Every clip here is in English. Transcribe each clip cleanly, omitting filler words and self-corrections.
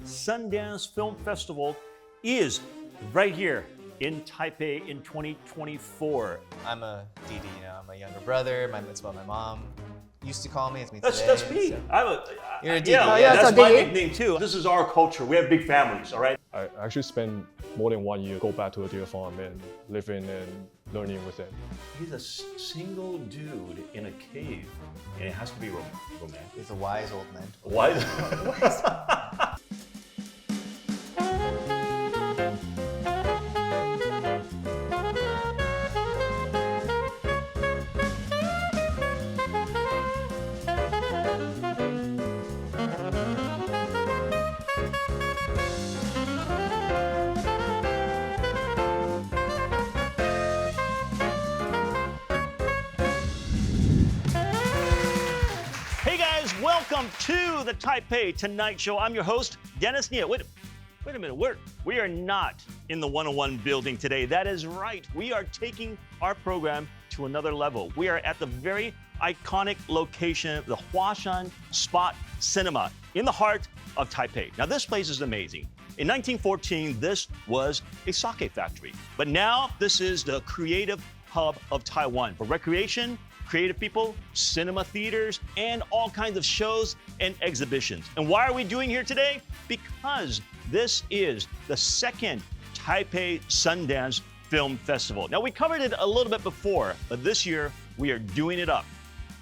Sundance Film Festival is right here in Taipei in 2024. I'm a Dìdi, I'm a younger brother. It's what my mom used to call me. It's me That's today. me. So. You're a Dìdi. Yeah, that's so my Dìdi. nickname too. This is our culture. We have big families, all right? I actually spent more than 1 year go back to the deer farm and living and learning with them. He's a single dude in a cave, and it has to be romantic. He's a wise old man. Why? Welcome to the Taipei Tonight Show. I'm your host, Dennis Nieh. Wait a minute, we are not in the 101 building today. That is right. We are taking our program to another level. We are at the very iconic location, the Huashan Spot Cinema in the heart of Taipei. Now, this place is amazing. In 1914, this was a sake factory. But now, this is the creative hub of Taiwan for recreation, creative people, cinema theaters, and all kinds of shows and exhibitions. And why are we doing here today? Because this is the second Taipei Sundance Film Festival. Now, we covered it a little bit before, but this year we are doing it up.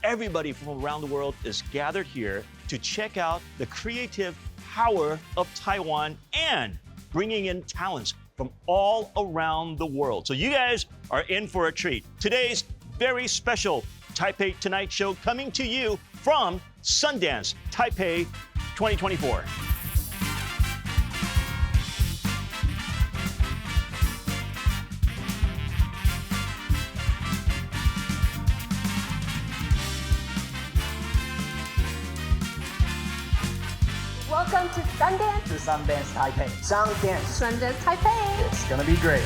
Everybody from around the world is gathered here to check out the creative power of Taiwan and bringing in talents from all around the world. So you guys are in for a treat. Today's very special Taipei Tonight Show coming to you from Sundance, Taipei 2024. Welcome to Sundance. To Sundance Taipei. Sundance Taipei. It's gonna be great.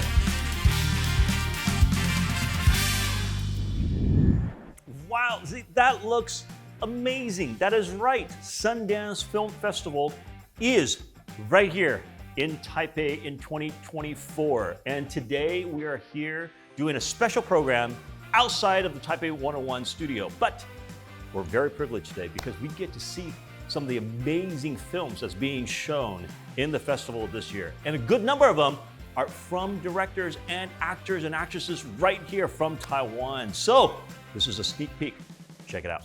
Wow, see, that looks amazing. That is right. Sundance Film Festival is right here in Taipei in 2024. And today we are here doing a special program outside of the Taipei 101 studio. But we're very privileged today because we get to see some of the amazing films that's being shown in the festival this year. And a good number of them are from directors and actors and actresses right here from Taiwan. So this is a sneak peek. Check it out.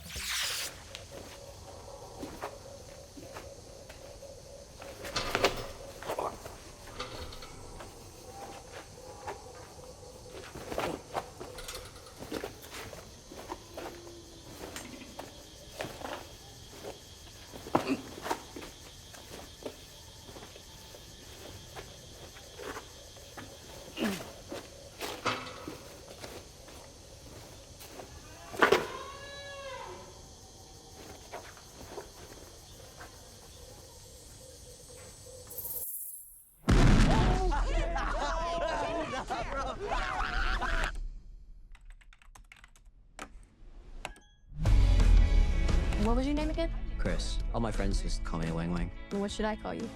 What was your name again? Chris. All my friends just call me Wang Wang. What should I call you?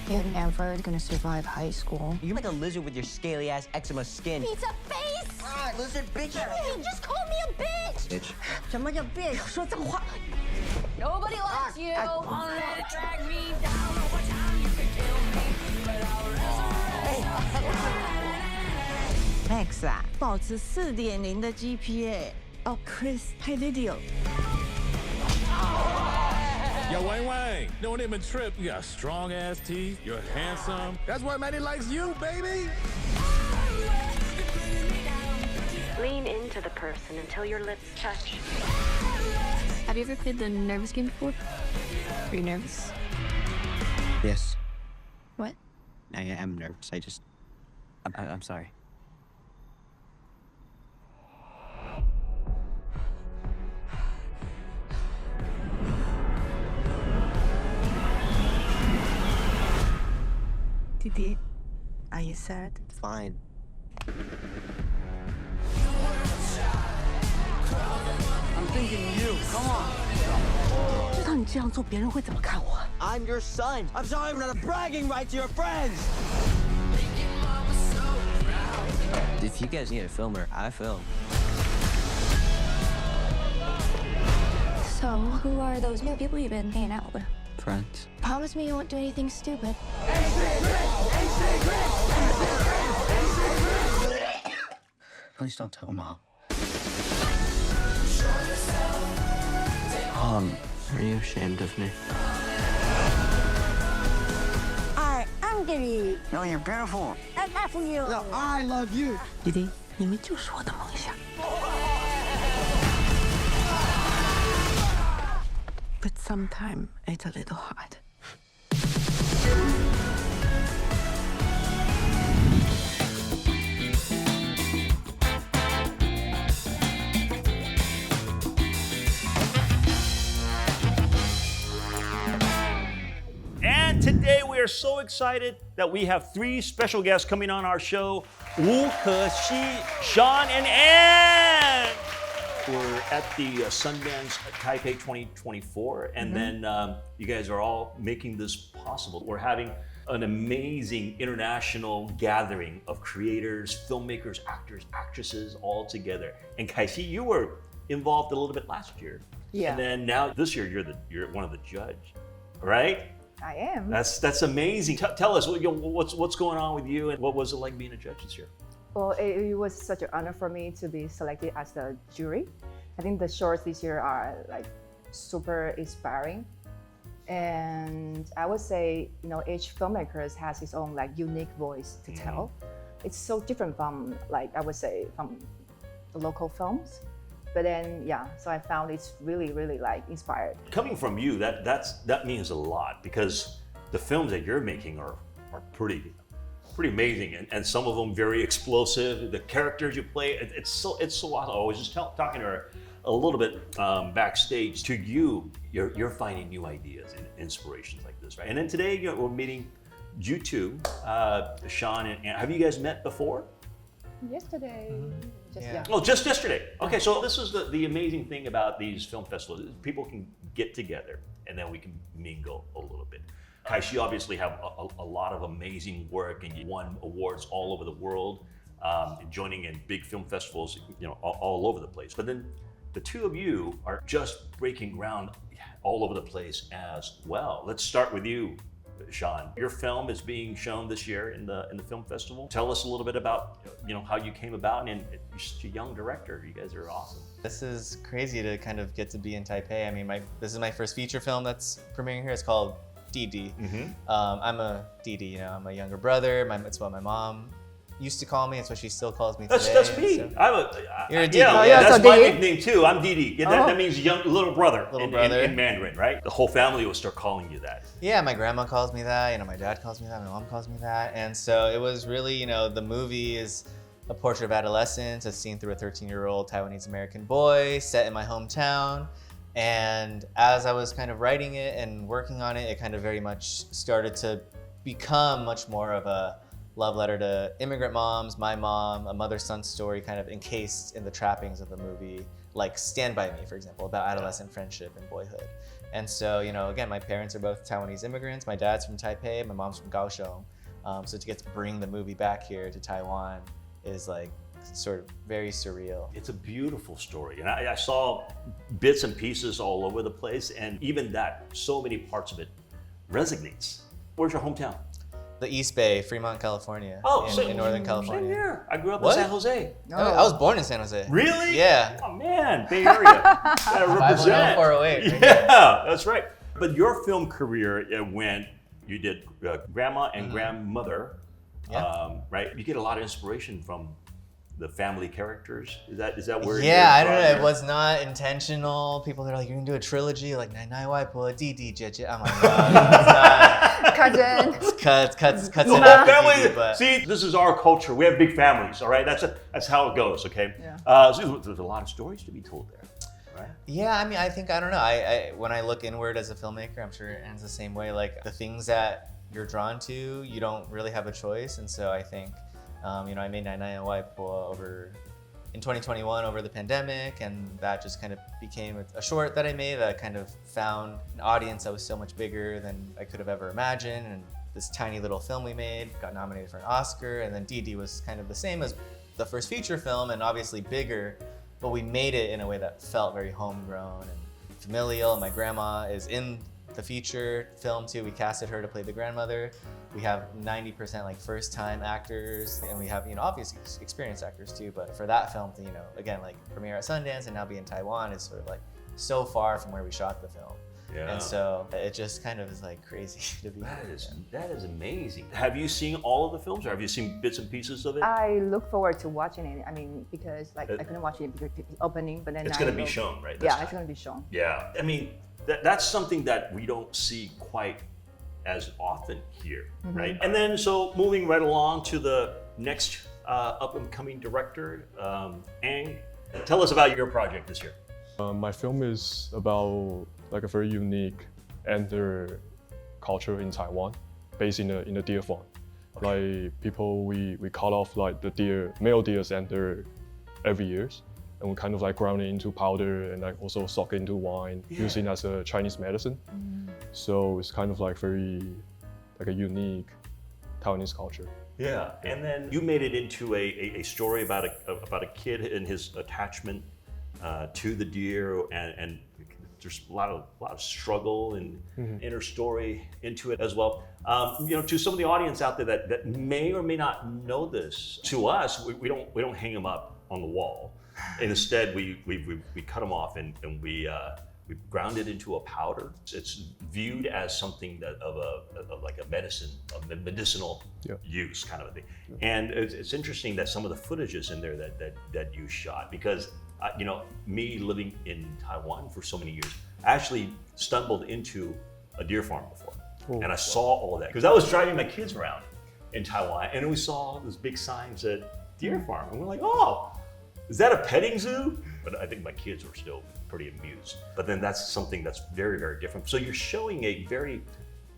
You're never gonna survive high school. You're like a lizard with your scaly ass eczema skin. It's a face! Ah, lizard bitch! He just called me a bitch! Bitch. 什么叫 bitch? 说脏话. Nobody likes you! Max 啊，保持4.0的 GPA。哦 ，Chris 拍 video。 Yo, Wang Wang, don't even trip. You got strong ass teeth. You're handsome. That's why Maddie likes you, baby. Lean into the person until your lips touch. Have you ever played the nervous game before? Are you nervous? Yes. What? I am nervous. I'm sorry. Dìdi, are you sad? Fine. I'm thinking you. Come on. 道你这样做别人会怎么看我。 I'm your son. I'm sorry I'm not a bragging right to your friends. If you guys need a filmer, I film. So, who are those new people you've been hanging out with? Friends. Promise me you won't do anything stupid. Please don't tell Mom. Mom, are you ashamed of me? I'm angry. No, you're beautiful. I love you. No, I love you. 弟弟，你们就是我的梦想。But sometimes it's a little hard. And today we are so excited that we have three special guests coming on our show, Wu Kexi, Sean, and An. We're at the Sundance Taipei 2024, and then you guys are all making this possible. We're having an amazing international gathering of creators, filmmakers, actors, actresses all together. And Kexi, you were involved a little bit last year. Yeah. And then now this year you're one of the judge, right? I am. That's amazing. Tell us what's going on with you, and what was it like being a judge this year? Well, it was such an honor for me to be selected as the jury. I think the shorts this year are like super inspiring, and I would say each filmmaker has his own like unique voice to tell. It's so different from like I would say from the local films. But then, yeah, so I found it's really, really like inspired. Coming from you, that means a lot, because the films that you're making are pretty amazing, and some of them very explosive. The characters you play, it's so awesome. I was just talking to her a little bit backstage. To you, you're finding new ideas and inspirations like this, right? And then today we're meeting you two, Sean and Ann. Have you guys met before? Yesterday, Just yesterday. Okay, so this is the amazing thing about these film festivals. People can get together and then we can mingle a little bit. Kexi, you obviously have a lot of amazing work, and you won awards all over the world, joining in big film festivals, all over the place. But then the two of you are just breaking ground all over the place as well. Let's start with you, Sean. Your film is being shown this year in the film festival. Tell us a little bit about how you came about, and you're such a young director. You guys are awesome. This is crazy to kind of get to be in Taipei. I mean, this is my first feature film that's premiering here. It's called Dìdi. I'm a Dìdi, I'm a younger brother. It's what my mom used to call me. It's what she still calls me today. That's me. So. You're a Dìdi. That's so my Dìdi? nickname too. I'm Dìdi. That means little brother, brother. In Mandarin, right? The whole family will start calling you that. Yeah, my grandma calls me that. My dad calls me that. My mom calls me that. And so it was really, the movie is a portrait of adolescence, as seen through a 13-year-old Taiwanese American boy set in my hometown. And as I was kind of writing it and working on it, it kind of very much started to become much more of a love letter to immigrant moms, my mom, a mother-son story kind of encased in the trappings of the movie, like Stand By Me, for example, about adolescent friendship and boyhood. And so, again, my parents are both Taiwanese immigrants. My dad's from Taipei, my mom's from Kaohsiung. So to get to bring the movie back here to Taiwan is like sort of very surreal. It's a beautiful story, and I saw bits and pieces all over the place, and even that, so many parts of it resonates. Where's your hometown? The East Bay, Fremont, California, in Northern California. Same here. I grew up What? in San Jose. I was born in San Jose. Really? Yeah. Oh man, Bay Area. Gotta represent. 510-408. Right? Yeah, that's right. But your film career, you did grandma and grandmother, right? You get a lot of inspiration from the family characters. Is that where? Yeah, I don't know. It was not intentional. People are like, "You're gonna do a trilogy, like Nieh Waipo, Dìdi, Jie." I'm like, no, it's not. cousin. Cuts The it whole out to family. Dìdi, but See, this is our culture. We have big families. All right, that's how it goes. Okay. Yeah. So there's a lot of stories to be told there. Right? yeah, I mean, I think I don't know. I when I look inward as a filmmaker, I'm sure Anne's the same way. Like the things that you're drawn to, you don't really have a choice, and so I think. I made Nieh Waipo over in 2021 over the pandemic, and that just kind of became a short that I made that kind of found an audience that was so much bigger than I could have ever imagined. And this tiny little film we made got nominated for an Oscar, and then Dìdi was kind of the same as the first feature film and obviously bigger, but we made it in a way that felt very homegrown and familial. My grandma is in the feature film too. We casted her to play the grandmother. We have 90% like first-time actors, and we have, you know, obviously experienced actors too, but for that film to, you know, again, like premiere at Sundance and now be in Taiwan is sort of like so far from where we shot the film. Yeah. And so it just kind of is like crazy to be That here. is amazing. Have you seen all of the films, or have you seen bits and pieces of it? I look forward to watching it. I mean, because like I couldn't watch it because it's opening, but then It's I going to be will- shown, right? Yeah, this it's time? going to be shown. Yeah, I mean, that's something that we don't see quite as often here, right? And then, so moving right along to the next up-and-coming director, Ang, tell us about your project this year. My film is about like a very unique ender culture in Taiwan, based in a deer farm. Like people, we cut off like the deer, male deer's ender every year, and we kind of like ground it into powder and like also soak it into wine, using as a Chinese medicine. So it's kind of like very like a unique Taiwanese culture. Yeah, and then you made it into a story about a kid and his attachment to the deer, and there's a lot of struggle and inner story into it as well. You know, to some of the audience out there that may or may not know this, to us, we don't hang them up on the wall. Instead, we cut them off and we ground it into a powder. It's viewed as something that of like a medicine, a medicinal use kind of a thing. And it's interesting that some of the footage is in there that you shot, because you know, me living in Taiwan for so many years, I actually stumbled into a deer farm before, and I saw all of that because I was driving my kids around in Taiwan, and we saw those big signs at deer farm, and we're like, oh, is that a petting zoo? But I think my kids were still pretty amused. But then that's something that's very, very different. So you're showing a very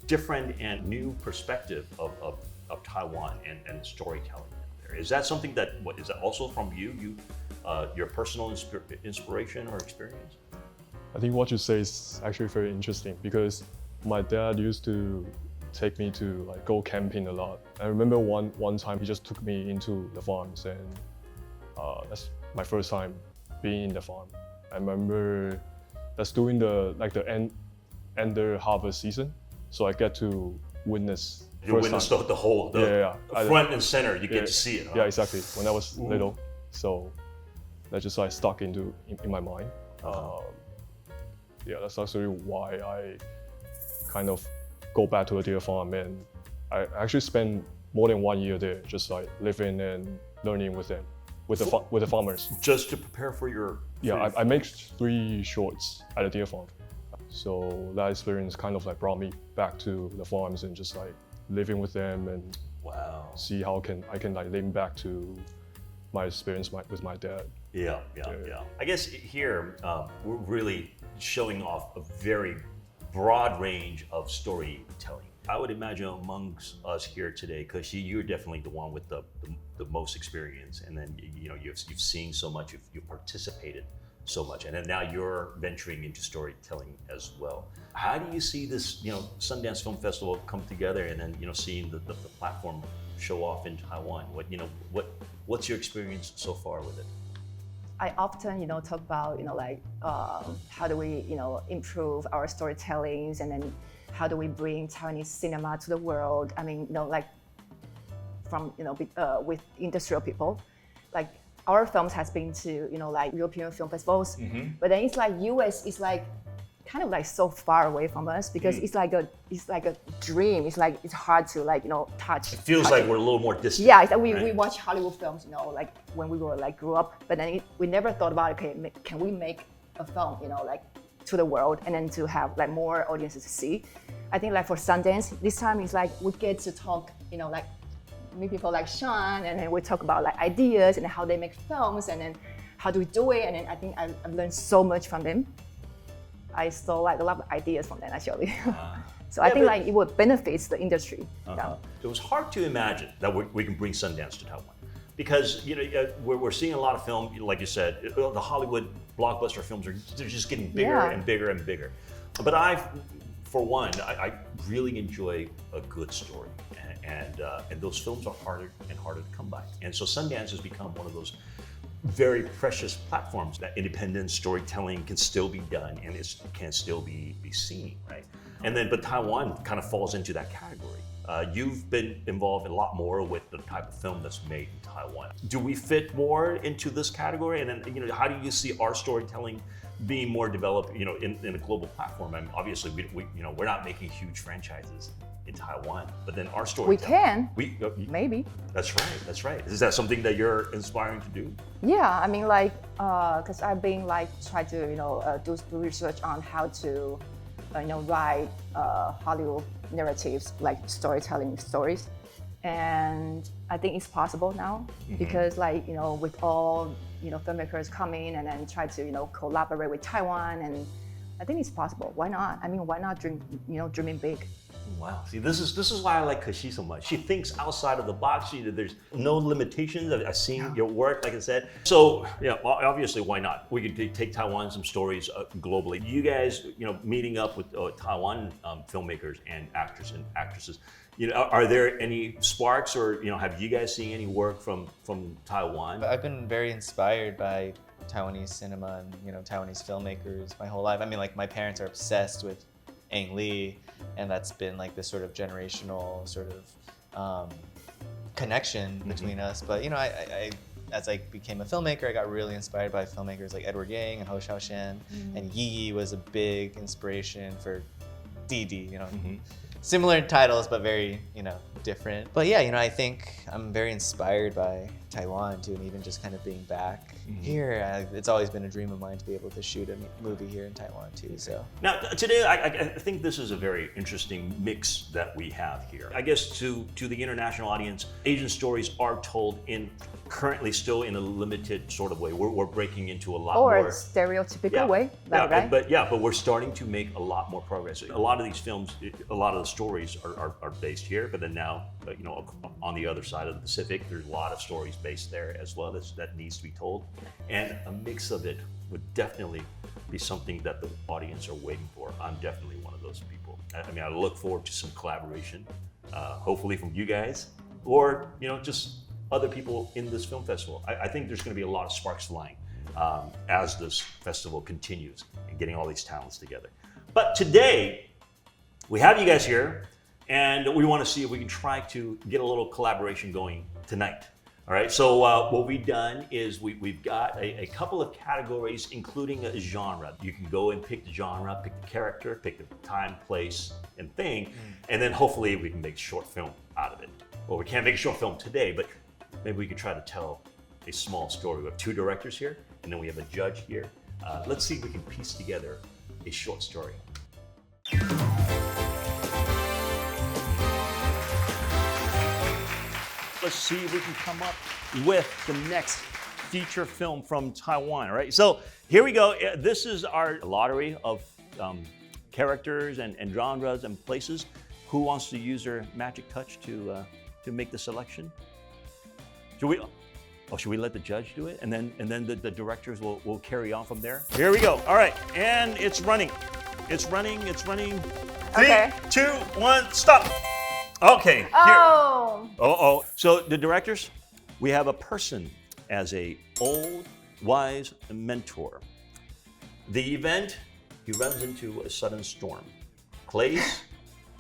different and new perspective of Taiwan and storytelling there. Is that something that, is that also from you? Your personal inspiration or experience? I think what you say is actually very interesting, because my dad used to take me to like go camping a lot. I remember one time he just took me into the farms, and that's my first time being in the farm. I remember that's during the ender harvest season, so I get to witness. You witnessed the whole front and center. You get to see it. Huh? Yeah, exactly. When I was little, so that just like stuck in my mind. Yeah, that's actually why I kind of go back to a deer farm, and I actually spent more than 1 year there, just like living and learning with them, with the farmers. Just to prepare for your. Yeah, I made 3 shorts at a deer farm, so that experience kind of like brought me back to the farms and just like living with them and see how I can like link back to my experience with my dad. Yeah. I guess here we're really showing off a very broad range of storytelling. I would imagine amongst us here today, because you're definitely the one with the most experience, and then you know you've seen so much, you've participated so much, and then now you're venturing into storytelling as well. How do you see this, you know, Sundance Film Festival come together, and then, you know, seeing the platform show off in Taiwan? What's your experience so far with it? I often, you know, talk about, you know, like how do we, you know, improve our storytellings, and then how do we bring Taiwanese cinema to the world? I mean, you know, like from, you know, with industrial people, like our films has been to, you know, like European film festivals, but then it's like US is like kind of like so far away from us, because it's like a dream. It's like it's hard to like, you know, touch. It feels like we're a little more distant. Yeah, it's like we watch Hollywood films, you know, like when we were like grew up, but then we never thought about, okay, can we make a film, you know, like to the world, and then to have like more audiences to see. I think like for Sundance this time it's like we get to talk, you know, like meet people like Sean, and then we talk about like ideas and how they make films, and then how do we do it, and then I think I've learned so much from them. I stole like a lot of ideas from them actually. So I think like it would benefit the industry. It was hard to imagine that we can bring Sundance to Taiwan, because we're seeing a lot of film, like you said, the Hollywood blockbuster films they're just getting bigger and bigger and bigger. But for one, I really enjoy a good story, and those films are harder and harder to come by. And so Sundance has become one of those very precious platforms that independent storytelling can still be done and it can still be seen, right? But Taiwan kind of falls into that category. You've been involved a lot more with the type of film that's made in Taiwan. Do we fit more into this category? And then, how do you see our storytelling being more developed, in a global platform? I mean, obviously, we're not making huge franchises in Taiwan, but then our storytelling. We can. Maybe. That's right. Is that something that you're inspiring to do? Yeah, I mean, because I've been try to do research on how to write Hollywood narratives, like storytelling stories, and I think it's possible now because with all filmmakers coming and then try to collaborate with Taiwan, and I think it's possible. Why not? I mean, why not dreaming big? Wow. See, this is why I like Kashi so much. She thinks outside of the box. There's no limitations. I've seen your work, like I said. So, obviously, why not? We could take Taiwan some stories globally. You guys, meeting up with Taiwan filmmakers and actors and actresses. Are there any sparks, or have you guys seen any work from Taiwan? I've been very inspired by Taiwanese cinema and Taiwanese filmmakers my whole life. I mean, my parents are obsessed with Ang Lee, and that's been this sort of generational connection between us. But I as I became a filmmaker, I got really inspired by filmmakers like Edward Yang and Ho Xiaoshan, and Yi was a big inspiration for Dìdi. Similar titles, but very different. But yeah, I think I'm very inspired by Taiwan too, and even just kind of being back here. It's always been a dream of mine to be able to shoot a movie here in Taiwan too. So now today, I think this is a very interesting mix that we have here. I guess to the international audience, Asian stories are told currently still in a limited sort of way. We're breaking into a lot more or stereotypical way, right? But we're starting to make a lot more progress. A lot of these films, a lot of the stories are based here, but then now, on the other side of the Pacific, there's a lot of stories based there as well that needs to be told. And a mix of it would definitely be something that the audience are waiting for. I'm definitely one of those people. I mean, I look forward to some collaboration, hopefully from you guys, or just other people in this film festival. I think there's going to be a lot of sparks flying as this festival continues and getting all these talents together. But today, we have you guys here, and we want to see if we can try to get a little collaboration going tonight. All right, so what we've done is we've got a couple of categories, including a genre. You can go and pick the genre, pick the character, pick the time, place, and thing, and then hopefully we can make a short film out of it. Well, we can't make a short film today, but maybe we could try to tell a small story. We have two directors here, and then we have a judge here. Let's see if we can piece together a short story. Let's see if we can come up with the next feature film from Taiwan, all right? So here we go. This is our lottery of characters and genres and places. Who wants to use their magic touch to make the selection? Should we let the judge do it? And then the directors will carry on from there. Here we go. All right, and it's running. It's running. 3, 2, 1, stop. Okay. Here. Oh. So the directors, we have a person as a old, wise mentor. The event, he runs into a sudden storm. Place,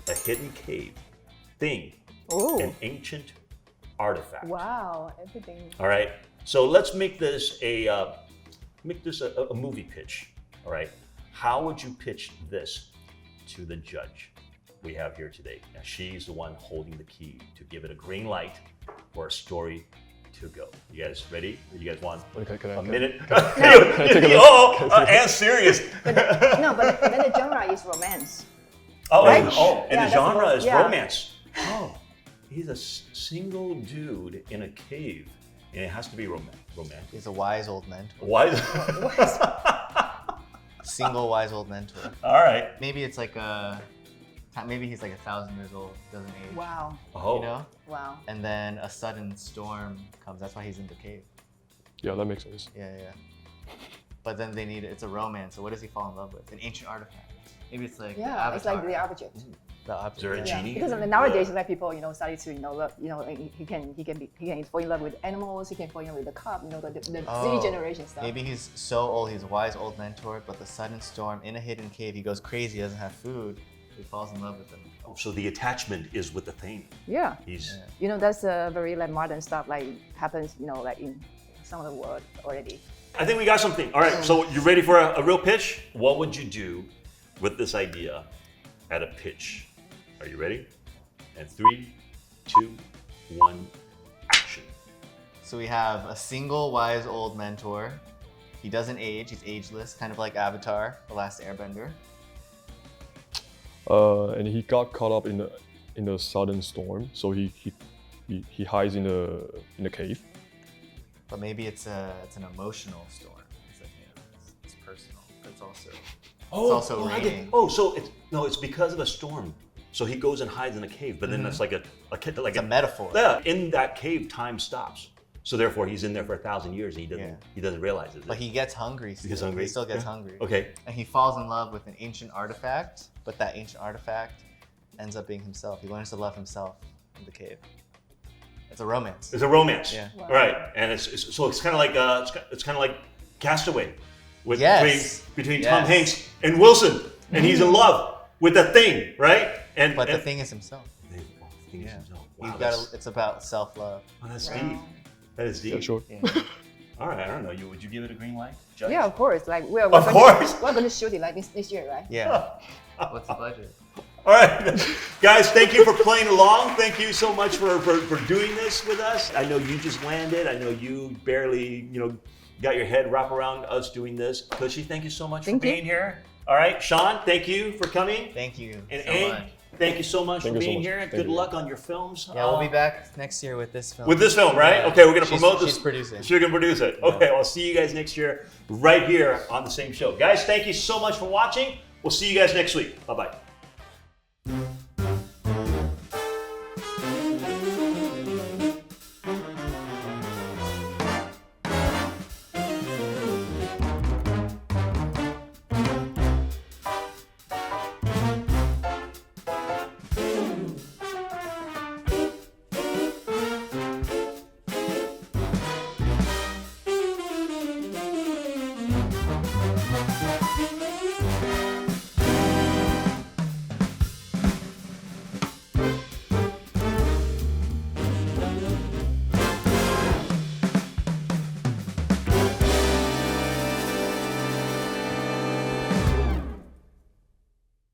a hidden cave. Thing, an ancient artifact. Wow, everything. All right. So let's make this a movie pitch. All right. How would you pitch this to the judge we have here today? Now, she's the one holding the key to give it a green light for a story to go. You guys ready? You guys want a minute? And serious. But then the genre is romance. Right? And the genre is romance. Oh, he's a single dude in a cave, and it has to be romantic. He's a wise old mentor. Wise? Single wise old mentor. All right. Maybe it's like a maybe he's like 1,000 years old, doesn't age. Wow. Oh. You know? Wow. And then a sudden storm comes. That's why he's in the cave. Yeah, that makes sense. Yeah. But then it's a romance. So what does he fall in love with? An ancient artifact. Maybe it's like Yeah, it's like the object. The object. Is there a genie? Because nowadays, like people, started to, love, like he can fall in love with animals. He can fall in love with the cup. The city generation stuff. Maybe he's so old. He's a wise old mentor, but the sudden storm in a hidden cave, he goes crazy. He doesn't have food. He falls in love with them. Oh, so the attachment is with the thing. Yeah. He's. That's very like modern stuff. Like happens, like in some of the world already. I think we got something. All right. So you ready for a real pitch? What would you do with this idea at a pitch? Are you ready? And 3, 2, 1, action. So we have a single wise old mentor. He doesn't age. He's ageless, kind of like Avatar, The Last Airbender. And he got caught up in a sudden storm, so he hides in the cave. But maybe it's an emotional storm. It's personal. It's also raining. So it's because of a storm. So he goes and hides in a cave, but then it's like it's a metaphor. Yeah, in that cave, time stops. So therefore, he's in there for 1,000 years, and he doesn't realize it. But he gets hungry. Still. He still gets hungry. Okay. And he falls in love with an ancient artifact, but that ancient artifact ends up being himself. He learns to love himself in the cave. It's a romance. It's a romance. Yeah. Wow. Right, and it's kind of like Castaway, between Tom Hanks and Wilson, and he's in love with the thing, right? But the thing is himself. The thing is himself. Wow, it's about self-love. Oh, that's deep. That is deep. Yeah, sure. Yeah. All right, I don't know. Would you give it a green light, Judge? Yeah, of course. Like we're Of course. going to shoot it like this year, right? Yeah. What's the budget? All right, guys, thank you for playing along. Thank you so much for doing this with us. I know you just landed. I know you barely, got your head wrapped around us doing this. Tushy, thank you so much for being here. All right, Sean, thank you for coming. Thank you And so Ang, much. thank you so much for being here. Thank Good you. luck on your films. Yeah, we'll be back next year with this film. With this film, right? Okay, we're going to promote this. She's producing. She's going to produce it. Okay, I'll see you guys next year right here on the same show. Guys, thank you so much for watching. We'll see you guys next week. Bye-bye.